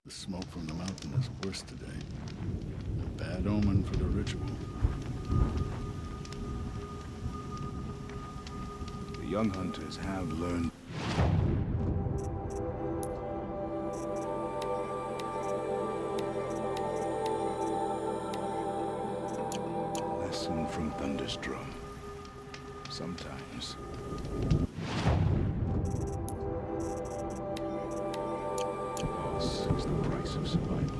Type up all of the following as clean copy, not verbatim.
The smoke from the mountain is worse today. A bad omen for the ritual. The young hunters have learned. Lesson from Thunderstrom. Sometimes. Loss is the price of survival.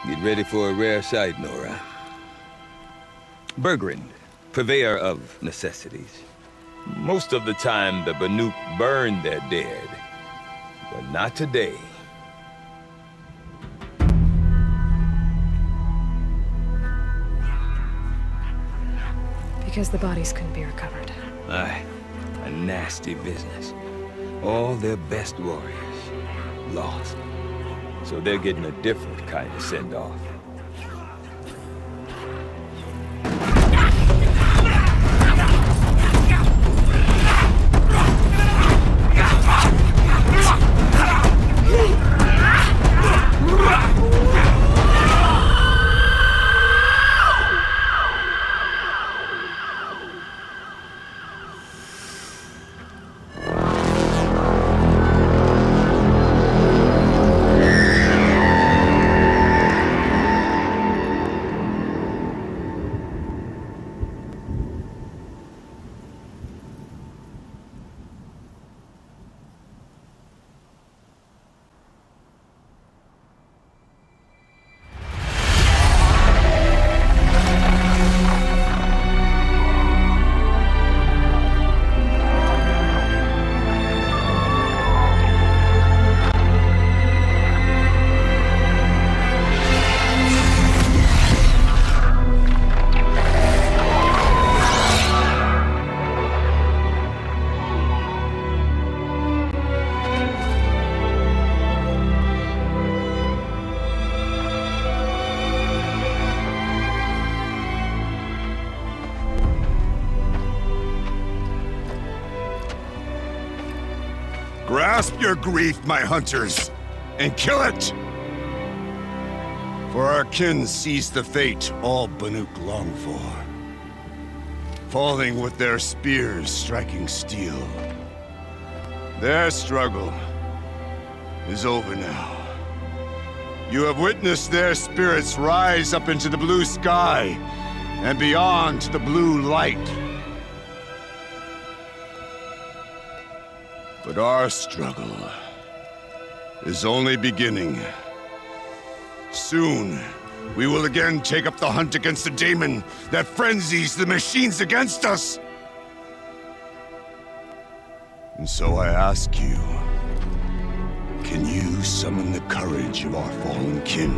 Get ready for a rare sight, Nora. Bergrand, purveyor of necessities. Most of the time, the Banuk burn their dead. But not today. Because the bodies couldn't be recovered. Aye, a nasty business. All their best warriors lost. So they're getting a different kind of send-off. Grasp your grief, my hunters, and kill it! For our kin sees the fate all Banuk long for. Falling with their spears striking steel. Their struggle is over now. You have witnessed their spirits rise up into the blue sky and beyond to the blue light. But our struggle is only beginning. Soon, we will again take up the hunt against the daemon that frenzies the machines against us. And so I ask you, can you summon the courage of our fallen kin?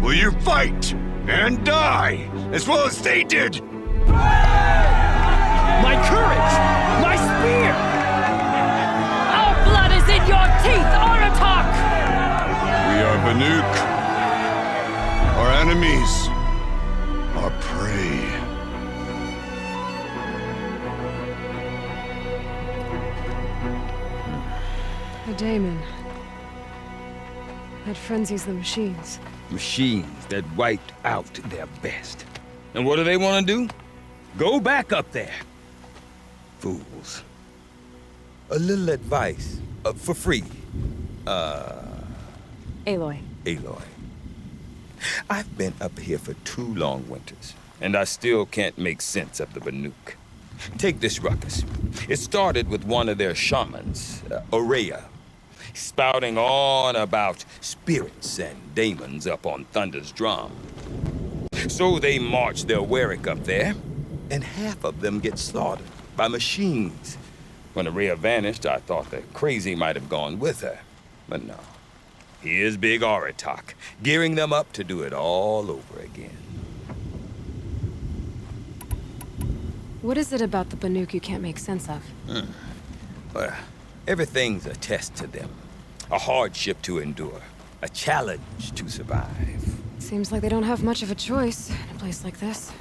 Will you fight and die as well as they did? My courage! My spear! Blood is in your teeth, Aratak! We are Banuk. Our enemies. Our prey. A daemon. That frenzies the machines. Machines that wiped out their best. And what do they want to do? Go back up there. Fools. A little advice, for free. Aloy. Aloy. I've been up here for 2 long winters, and I still can't make sense of the Banuk. Take this ruckus. It started with one of their shamans, Ourea, spouting on about spirits and daemons up on Thunder's drum. So they march their Warwick up there, and half of them get slaughtered by machines. When Ourea vanished, I thought the crazy might have gone with her. But no. Here's Big Aratak, gearing them up to do it all over again. What is it about the Banuk you can't make sense of? Well, everything's a test to them. A hardship to endure. A challenge to survive. Seems like they don't have much of a choice in a place like this.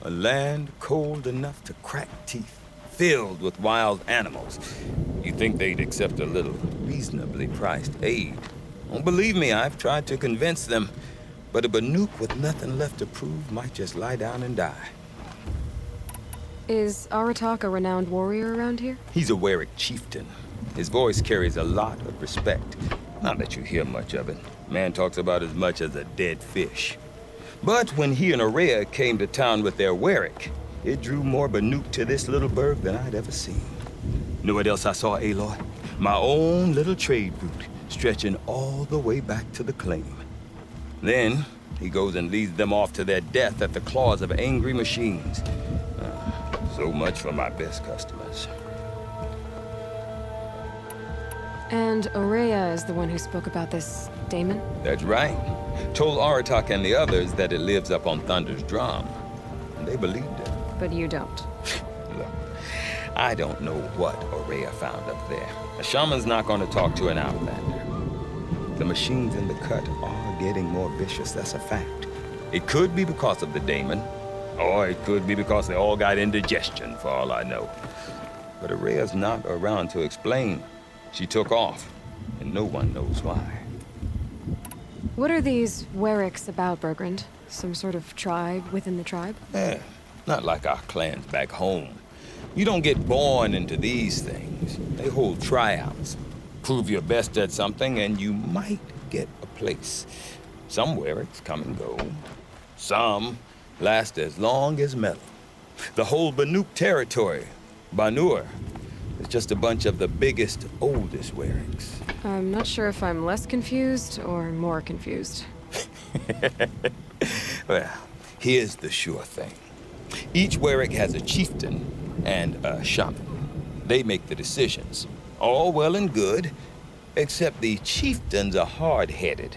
A land cold enough to crack teeth, filled with wild animals. You'd think they'd accept a little reasonably priced aid. Oh, believe me, I've tried to convince them. But a Banuk with nothing left to prove might just lie down and die. Is Aratak a renowned warrior around here? He's a Werik chieftain. His voice carries a lot of respect. Not that you hear much of it. Man talks about as much as a dead fish. But when he and Aurea came to town with their Werik, it drew more Banuk to this little burg than I'd ever seen. Know what else I saw, Aloy? My own little trade route, stretching all the way back to the claim. Then, he goes and leads them off to their death at the claws of angry machines. So much for my best customers. And Aurea is the one who spoke about this daemon? That's right. Told Aratak and the others that it lives up on Thunder's drum. And they believed it. But you don't. Look, I don't know what Aurea found up there. A shaman's not going to talk to an outlander. The machines in the cut are getting more vicious, that's a fact. It could be because of the daemon, or it could be because they all got indigestion, for all I know. But Aurea's not around to explain. She took off, and no one knows why. What are these Weriks about, Bergrand? Some sort of tribe within the tribe? Not like our clans back home. You don't get born into these things. They hold tryouts. Prove your best at something, and you might get a place. Some Weriks come and go. Some last as long as metal. The whole Banuk territory, Banur, is just a bunch of the biggest, oldest Weriks. I'm not sure if I'm less confused or more confused. Well, here's the sure thing. Each Werik has a chieftain and a shaman. They make the decisions. All well and good, except the chieftains are hard-headed,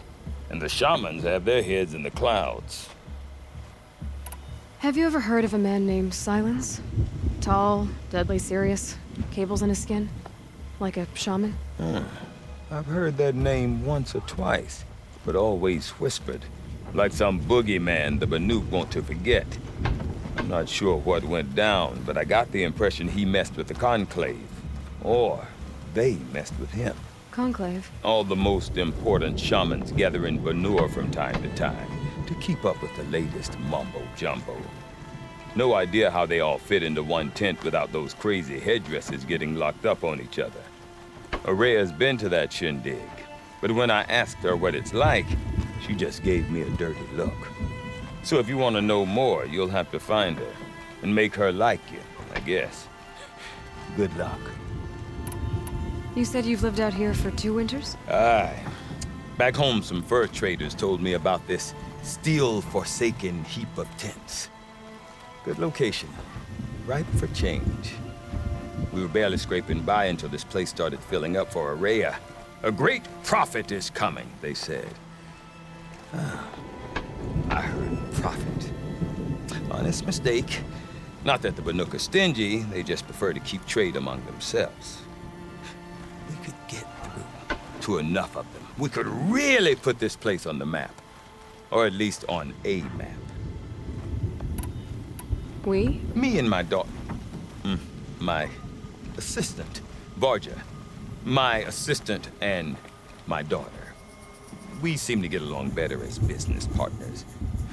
and the shamans have their heads in the clouds. Have you ever heard of a man named Silence? Tall, deadly serious, cables in his skin? Like a shaman? I've heard that name once or twice, but always whispered, like some boogeyman the Banuk want to forget. I'm not sure what went down, but I got the impression he messed with the Conclave, or they messed with him. Conclave? All the most important shamans gather in Banur from time to time to keep up with the latest mumbo-jumbo. No idea how they all fit into one tent without those crazy headdresses getting locked up on each other. Aurea's been to that shindig, but when I asked her what it's like, she just gave me a dirty look. So if you want to know more, you'll have to find her and make her like you, I guess. Good luck. You said you've lived out here for 2 winters? Aye. Back home, some fur traders told me about this steel-forsaken heap of tents. Good location. Ripe for change. We were barely scraping by until this place started filling up for Aurea. A great prophet is coming, they said. I heard prophet. Honest mistake. Not that the Banuk are stingy, they just prefer to keep trade among themselves. We could get through to enough of them. We could really put this place on the map. Or at least on a map. We? Me and my daughter. My assistant, Varja. My assistant and my daughter. We seem to get along better as business partners.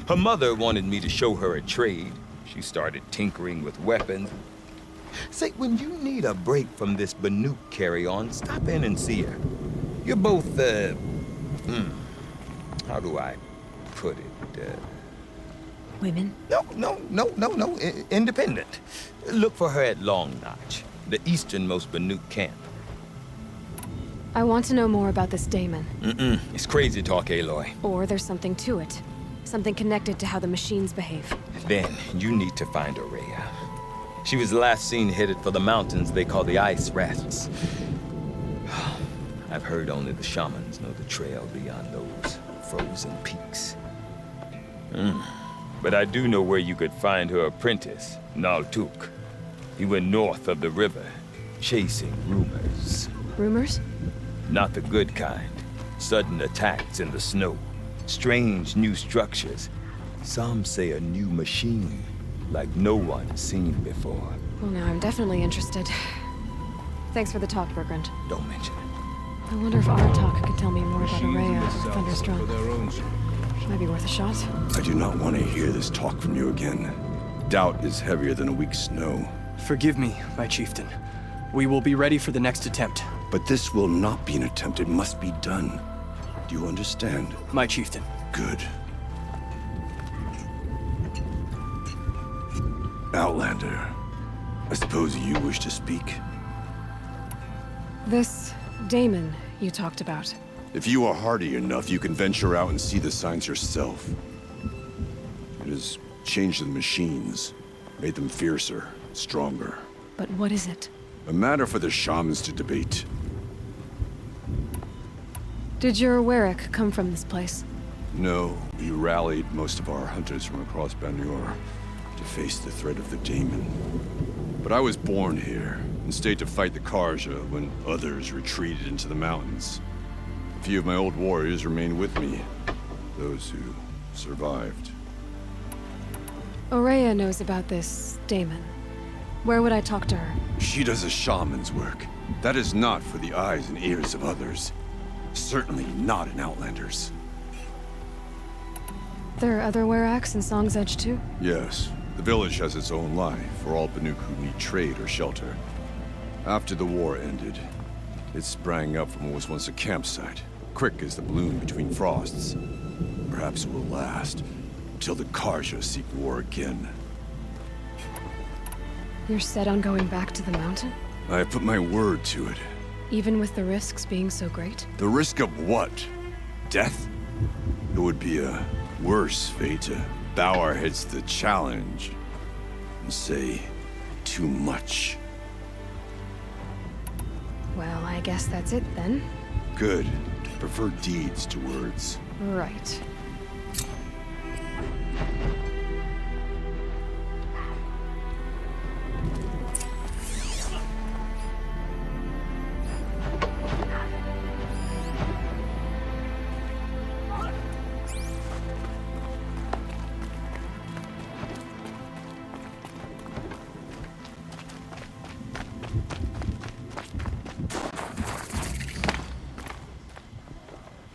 Her mother wanted me to show her a trade. She started tinkering with weapons. Say, when you need a break from this Banuk carry-on, stop in and see her. You're both, how do I put it? Women? No. Independent. Look for her at Long Notch, the easternmost Banuk camp. I want to know more about this daemon. It's crazy talk, Aloy. Or there's something to it. Something connected to how the machines behave. Then you need to find Aurea. She was last seen headed for the mountains they call the Ice Rafts. I've heard only the shamans know the trail beyond those frozen peaks. But I do know where you could find her apprentice, Naltuk. He went north of the river, chasing rumors. Rumors? Not the good kind. Sudden attacks in the snow. Strange new structures. Some say a new machine, like no one's seen before. Well, now I'm definitely interested. Thanks for the talk, Bergrand. Don't mention it. I wonder if Aratak could tell me more about Machines in Araya the or south Thunderstrong. for their own Might be worth a shot. I do not want to hear this talk from you again. Doubt is heavier than a week's snow. Forgive me, my chieftain. We will be ready for the next attempt. But this will not be an attempt. It must be done. Do you understand? My chieftain. Good. Outlander, I suppose you wish to speak? This Damon you talked about. If you are hardy enough, you can venture out and see the signs yourself. It has changed the machines, made them fiercer, stronger. But what is it? A matter for the shamans to debate. Did your Warwick come from this place? No, we rallied most of our hunters from across Banur to face the threat of the Daemon. But I was born here and stayed to fight the Karja when others retreated into the mountains. A few of my old warriors remained with me, those who survived. Araya knows about this Damon. Where would I talk to her? She does a shaman's work. That is not for the eyes and ears of others. Certainly not an Outlander's. There are other Waraks in Song's Edge too? Yes, the village has its own life for all Banuk who need trade or shelter. After the war ended, it sprang up from what was once a campsite, quick as the bloom between frosts. Perhaps it will last, until the Karja seek war again. You're set on going back to the mountain? I have put my word to it. Even with the risks being so great? The risk of what? Death? It would be a worse fate to bow our heads to the challenge and say too much. Well, I guess that's it then. Good. Prefer deeds to words. Right.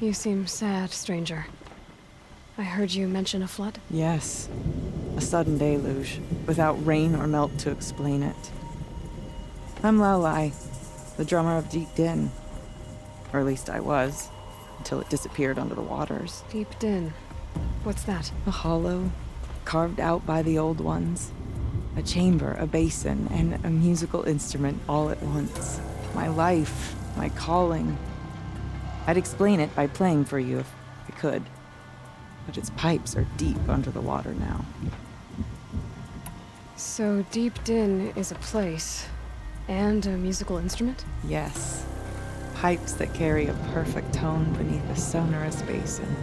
You seem sad, stranger. I heard you mention a flood? Yes. A sudden deluge, without rain or melt to explain it. I'm Laolai, the drummer of Deep Din. Or at least I was, until it disappeared under the waters. Deep Din. What's that? A hollow, carved out by the old ones. A chamber, a basin, and a musical instrument all at once. My life, my calling. I'd explain it by playing for you if I could. But its pipes are deep under the water now. So Deep Din is a place, and a musical instrument? Yes. Pipes that carry a perfect tone beneath a sonorous basin.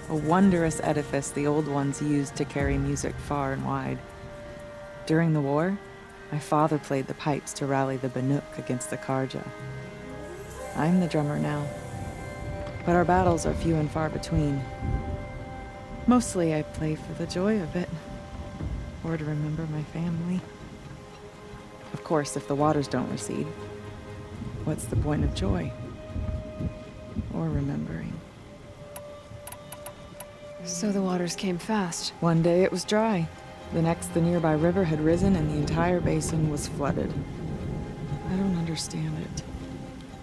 A wondrous edifice the old ones used to carry music far and wide. During the war, my father played the pipes to rally the Banuk against the Karja. I'm the drummer now. But our battles are few and far between. Mostly I play for the joy of it. Or to remember my family. Of course, if the waters don't recede, what's the point of joy? Or remembering? So the waters came fast. One day it was dry. The next, the nearby river had risen and the entire basin was flooded. I don't understand it.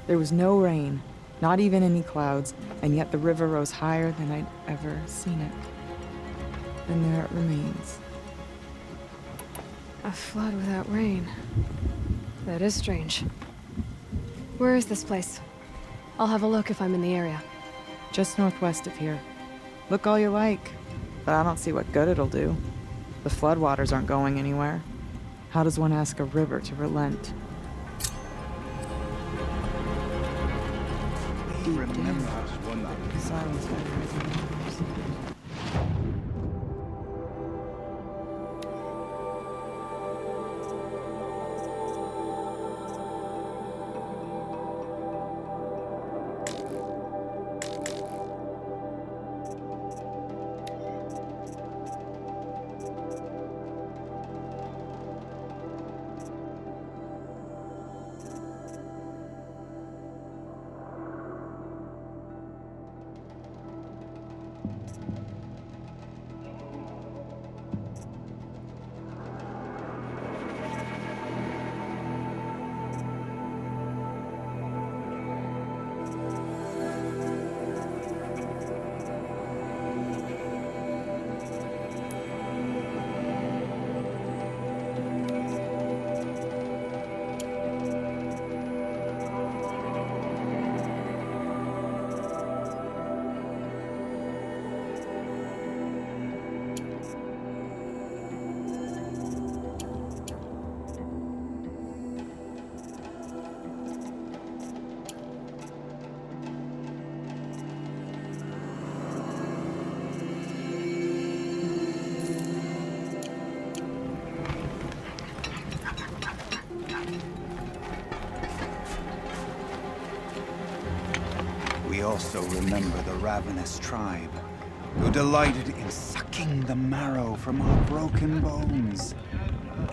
There was no rain, not even any clouds, and yet the river rose higher than I'd ever seen it. And there it remains. A flood without rain. That is strange. Where is this place? I'll have a look if I'm in the area. Just northwest of here. Look all you like, but I don't see what good it'll do. The floodwaters aren't going anywhere. How does one ask a river to relent? Remember us one night. Silence by the rising waters. We also remember the ravenous tribe, who delighted in sucking the marrow from our broken bones.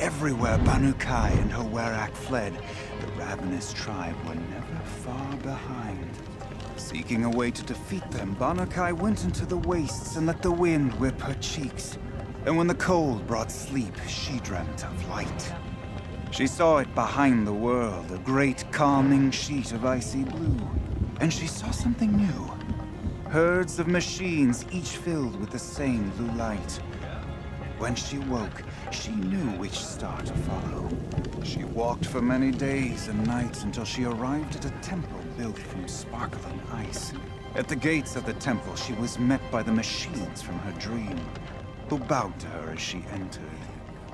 Everywhere Banu Kai and her Werak fled, the ravenous tribe were never far behind. Seeking a way to defeat them, Banu Kai went into the wastes and let the wind whip her cheeks. And when the cold brought sleep, she dreamt of light. She saw it behind the world, a great calming sheet of icy blue. And she saw something new. Herds of machines, each filled with the same blue light. When she woke, she knew which star to follow. She walked for many days and nights until she arrived at a temple built from sparkling ice. At the gates of the temple, she was met by the machines from her dream, who bowed to her as she entered.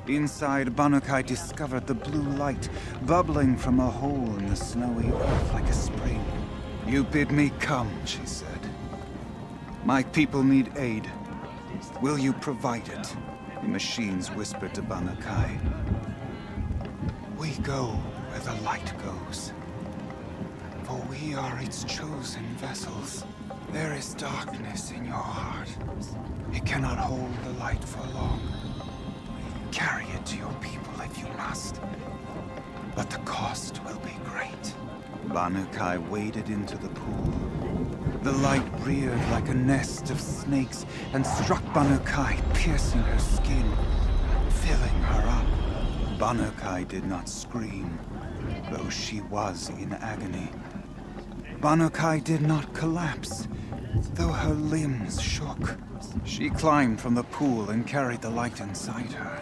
Inside, Banu Kai discovered the blue light bubbling from a hole in the snowy earth like a spring. "You bid me come," she said. "My people need aid. Will you provide it?" The machines whispered to Banu Kai. "We go where the light goes, for we are its chosen vessels. There is darkness in your heart. It cannot hold the light for long. Carry it to your people if you must, but the cost will be great." Banu Kai waded into the pool. The light reared like a nest of snakes and struck Banu Kai, piercing her skin, filling her up. Banu Kai did not scream, though she was in agony. Banu Kai did not collapse, though her limbs shook. She climbed from the pool and carried the light inside her.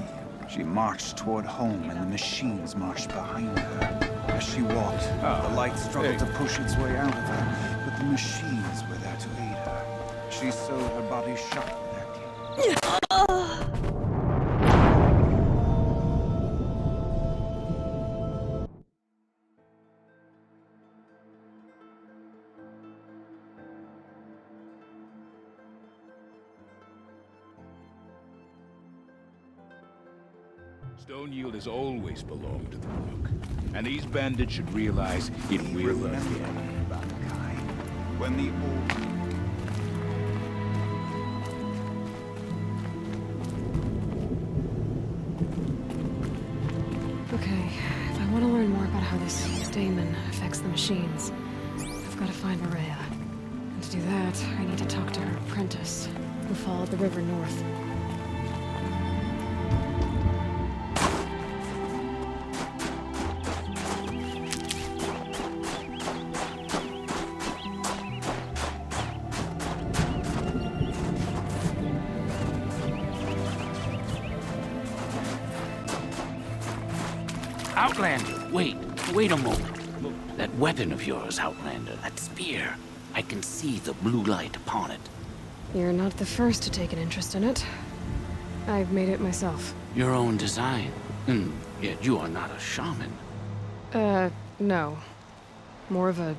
She marched toward home, and the machines marched behind her. As she walked, the light struggled to push its way out of her, but the machines were there to aid her. She sewed her body shut with their clothes. Stoneyield has always belonged to the Banuk, and these bandits should realize it We will remember again. Banu Kai, when the old... Okay, if I want to learn more about how this daemon affects the machines, I've got to find Maria. And to do that, I need to talk to her apprentice, who followed the river north. Outlander, wait a moment. That weapon of yours, Outlander, that spear. I can see the blue light upon it. You're not the first to take an interest in it. I've made it myself. Your own design. And yet you are not a shaman. No. More of a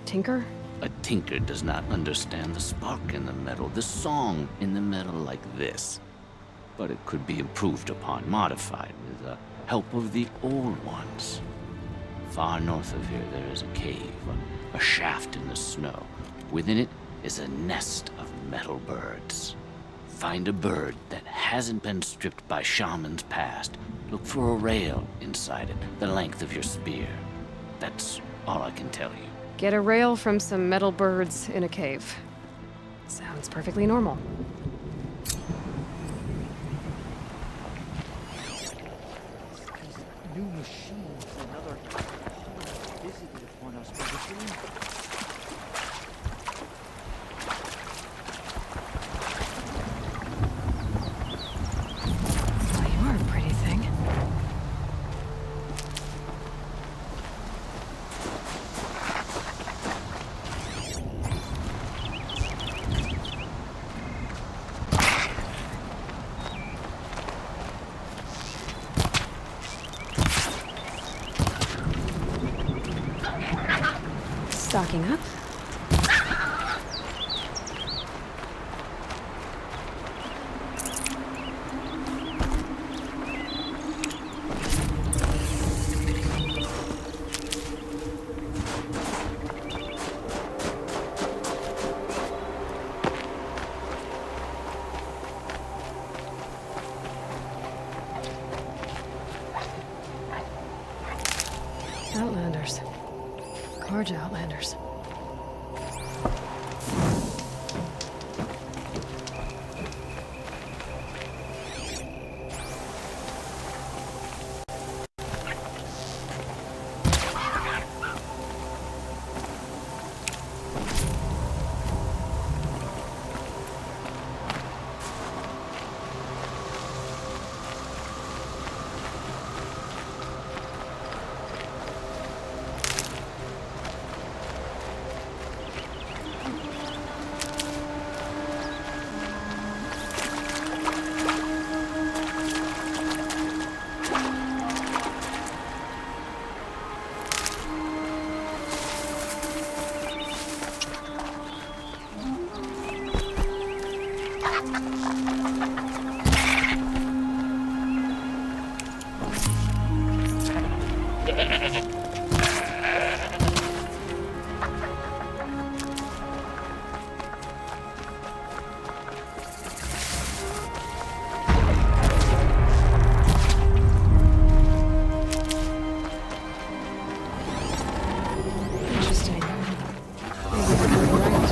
tinker? A tinker does not understand the spark in the metal, the song in the metal like this. But it could be improved upon, modified with the help of the old ones. Far north of here there is a cave, a shaft in the snow. Within it is a nest of metal birds. Find a bird that hasn't been stripped by shamans past. Look for a rail inside it, the length of your spear. That's all I can tell you. Get a rail from some metal birds in a cave. Sounds perfectly normal. New machines, another horror visited upon us by the dream. Well, you are a pretty thing. Stocking up. Outlanders. Carja Outlanders. Interesting. Maybe they're right.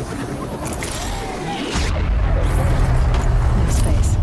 No space.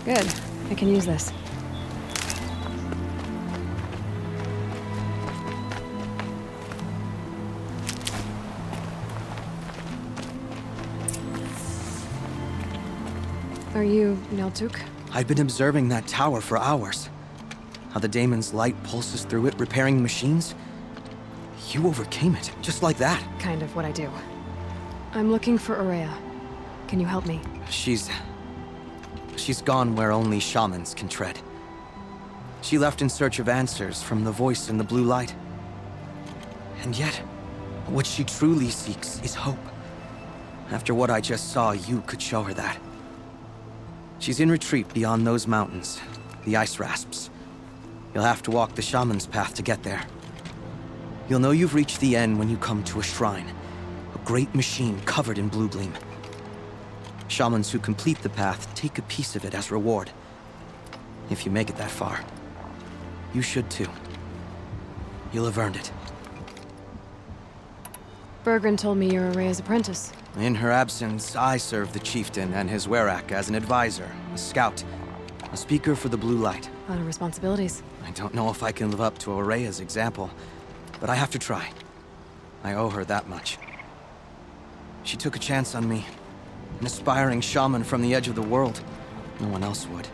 Good. I can use this. Are you Neltuk? I've been observing that tower for hours. How the daemon's light pulses through it, repairing machines. You overcame it, just like that. Kind of what I do. I'm looking for Ourea. Can you help me? She's gone where only shamans can tread. She left in search of answers from the voice in the blue light. And yet, what she truly seeks is hope. After what I just saw, you could show her that. She's in retreat beyond those mountains, the ice rasps. You'll have to walk the shaman's path to get there. You'll know you've reached the end when you come to a shrine, a great machine covered in blue gleam. Shamans who complete the path take a piece of it as reward. If you make it that far, you should too. You'll have earned it. Bergren told me you're Ourea's apprentice. In her absence, I serve the chieftain and his werak as an advisor, a scout, a speaker for the blue light. A lot of responsibilities. I don't know if I can live up to Ourea's example, but I have to try. I owe her that much. She took a chance on me. An aspiring shaman from the edge of the world. No one else would.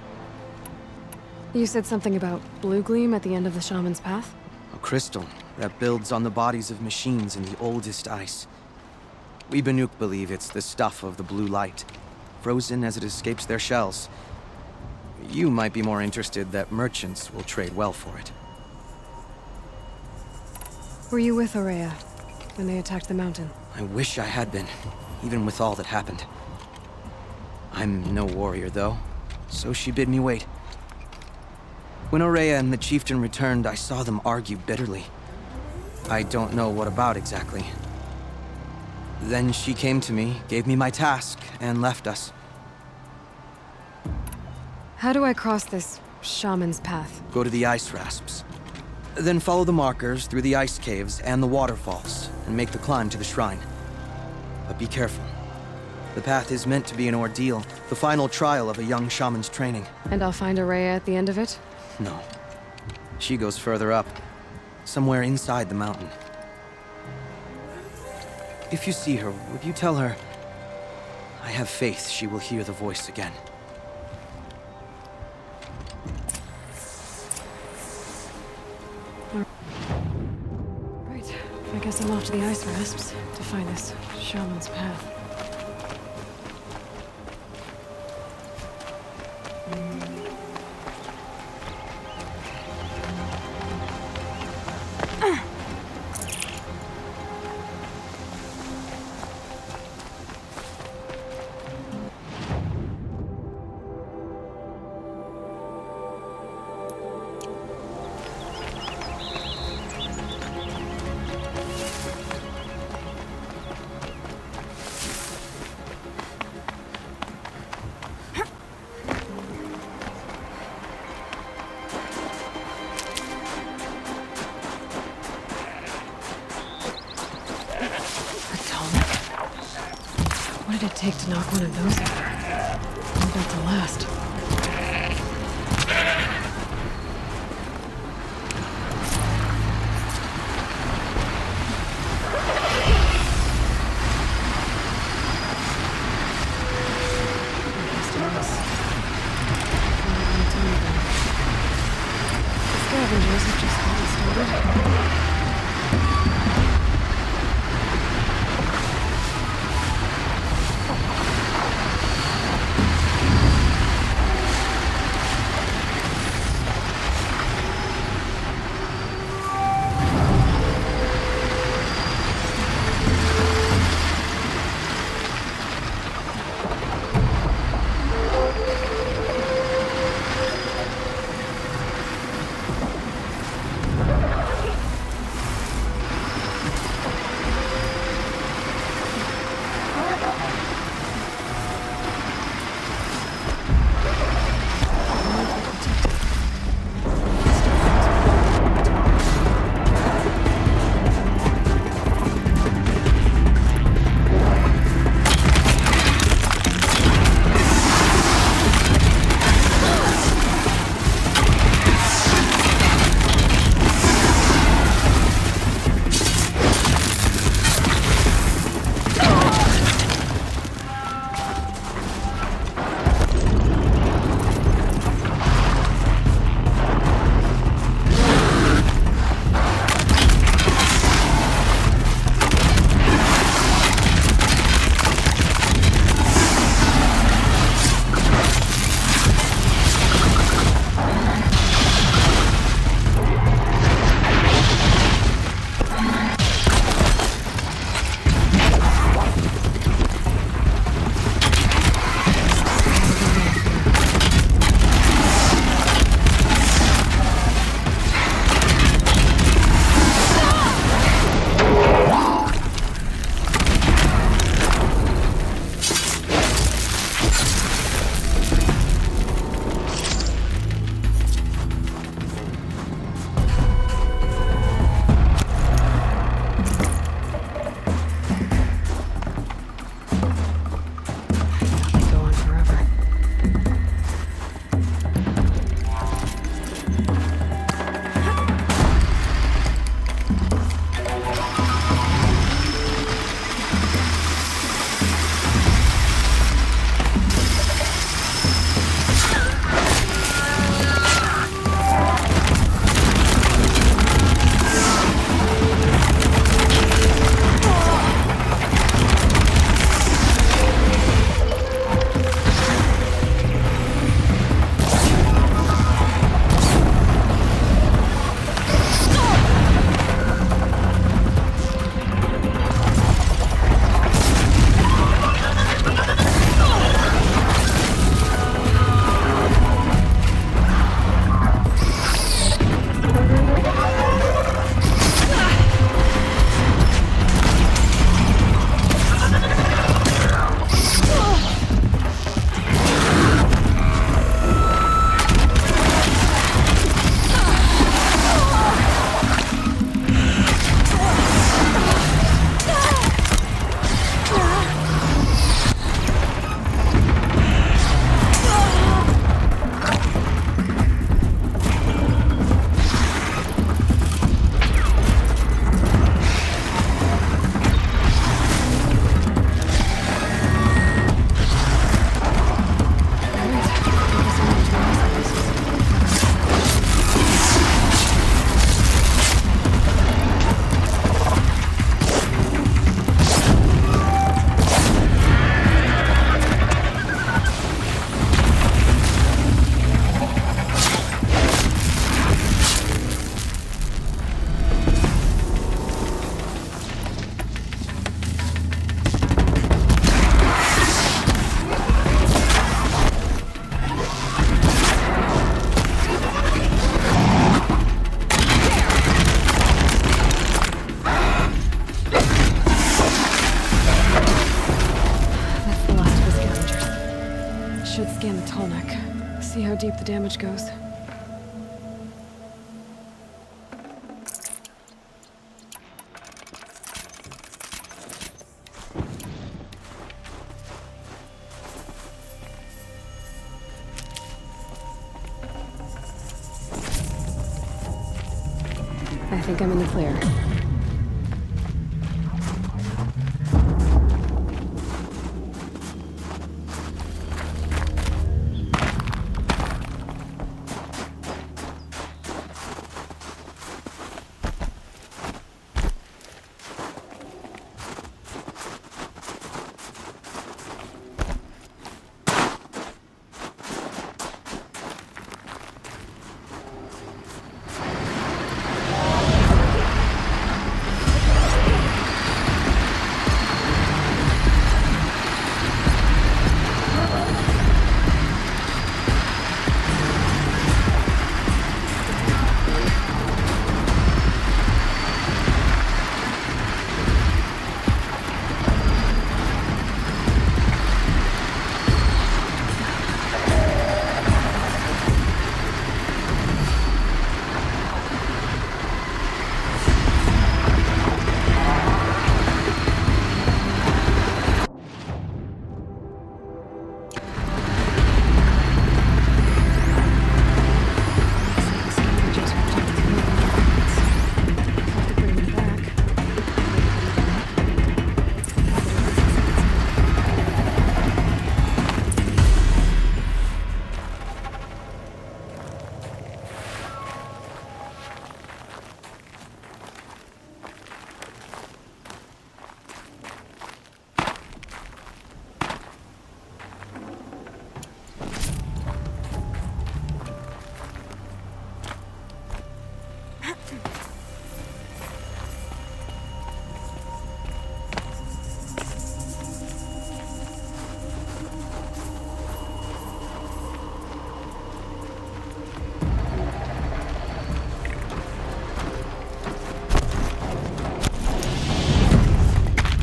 You said something about blue gleam at the end of the shaman's path? A crystal that builds on the bodies of machines in the oldest ice. We Banuk believe it's the stuff of the blue light, frozen as it escapes their shells. You might be more interested that merchants will trade well for it. Were you with Ourea when they attacked the mountain? I wish I had been, even with all that happened. I'm no warrior, though, so she bid me wait. When Ourea and the chieftain returned, I saw them argue bitterly. I don't know what about exactly. Then she came to me, gave me my task, and left us. How do I cross this shaman's path? Go to the ice rasps. Then follow the markers through the ice caves and the waterfalls, and make the climb to the shrine. But be careful. The path is meant to be an ordeal, the final trial of a young shaman's training. And I'll find Ourea at the end of it? No. She goes further up, somewhere inside the mountain. If you see her, would you tell her, I have faith she will hear the voice again. Right. I guess I'm off to the ice rasps to find this shaman's path. What did it take to knock one of those over? I'm built to last. The scavengers have just gotten started. the damage goes. I think I'm in the clear.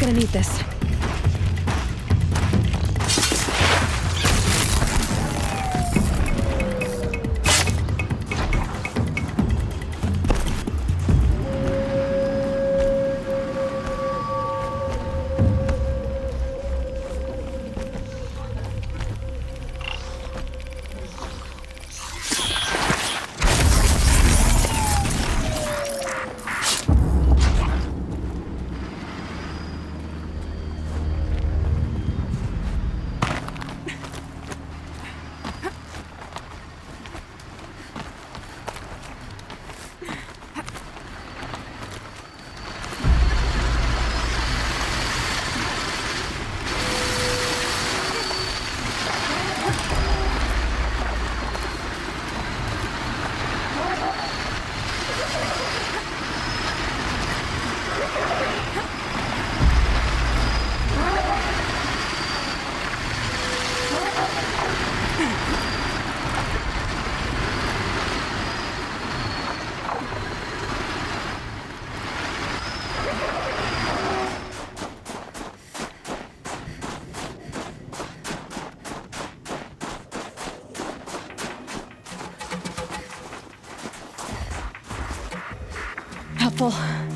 Gonna need this. Helpful.